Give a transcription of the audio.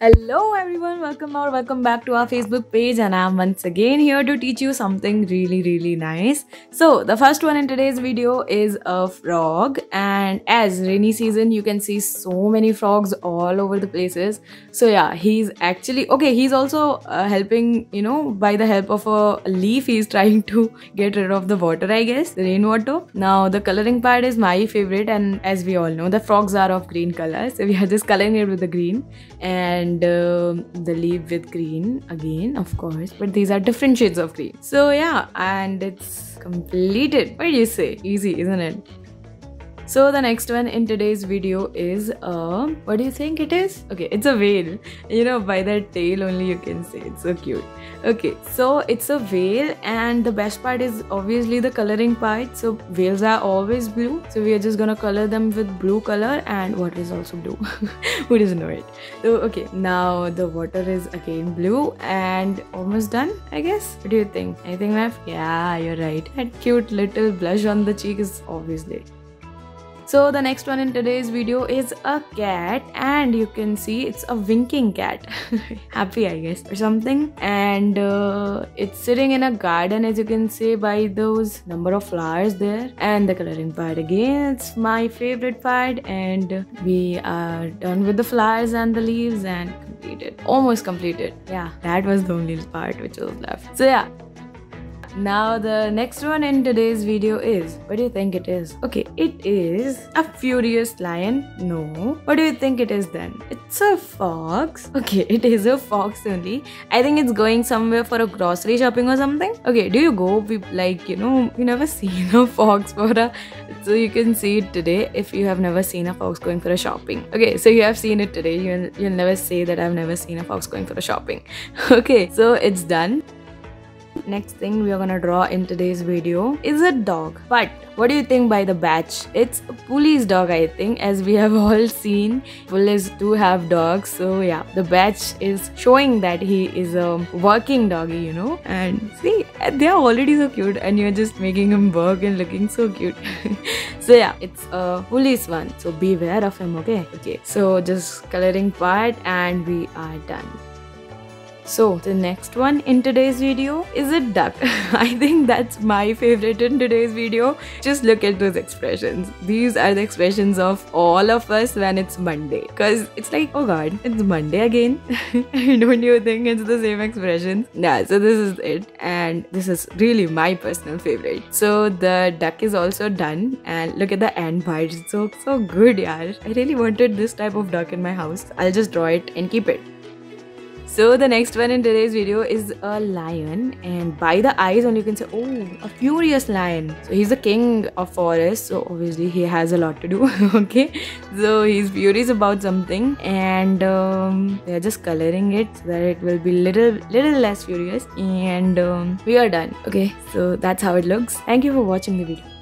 Hello everyone, welcome or welcome back to our Facebook page, and I'm once again here to teach you something really nice. So the first one in today's video is a frog, and as rainy season you can see so many frogs all over the places. So yeah, he's actually okay, he's also helping, by the help of a leaf he's trying to get rid of the water, I guess, the rainwater. Now the coloring part is my favorite, and as we all know, the frogs are of green color, so we are just coloring it with the green and the leaf with green again, of course, but these are different shades of green. So yeah, and it's completed. What do you say? Easy, isn't it? So the next one in today's video is what do you think it is? Okay, it's a whale. By that tail only you can say it's so cute. Okay, so it's a whale, and the best part is obviously the coloring part. So whales are always blue, so we are just gonna color them with blue color, and water is also blue. Who doesn't know it? So okay, now the water is again blue and almost done, I guess. What do you think? Anything left? Yeah, you're right. That cute little blush on the cheek is obviously. So the next one in today's video is a cat, and you can see it's a winking cat. Happy, I guess, or something. And it's sitting in a garden, as you can see by those number of flowers there. And the coloring part again, it's my favorite part. And we are done with the flowers and the leaves and completed. Almost completed. Yeah, that was the only part which was left. So yeah. Now the next one in today's video is, what do you think it is? Okay, it is a furious lion. No. What do you think it is then? It's a fox. Okay, it is a fox only. I think it's going somewhere for a grocery shopping or something. Okay, do you go? You never seen a fox so you can see it today if you have never seen a fox going for a shopping. Okay, so you have seen it today. You'll never say that I've never seen a fox going for a shopping. Okay, so it's done. Next thing we are gonna draw in today's video is a dog. But what do you think by the badge? It's a police dog, I think, as we have all seen. Police do have dogs, so yeah, the badge is showing that he is a working doggy, And see, they are already so cute, and you're just making him work and looking so cute. So yeah, it's a police one, so beware of him, okay? Okay, so just coloring part and we are done. So the next one in today's video is a duck. I think that's my favorite in today's video. Just look at those expressions. These are the expressions of all of us when it's Monday. Because it's like, oh god, it's Monday again. Don't you think it's the same expressions? Yeah, so this is it. And this is really my personal favorite. So the duck is also done. And look at the end part. It's so good, yaar. I really wanted this type of duck in my house. I'll just draw it and keep it. So the next one in today's video is a lion, and by the eyes only you can say, oh, a furious lion. So he's the king of forest, so obviously he has a lot to do. Okay, so he's furious about something, and they're just coloring it so that it will be little less furious, and we are done. Okay, so that's how it looks. Thank you for watching the video.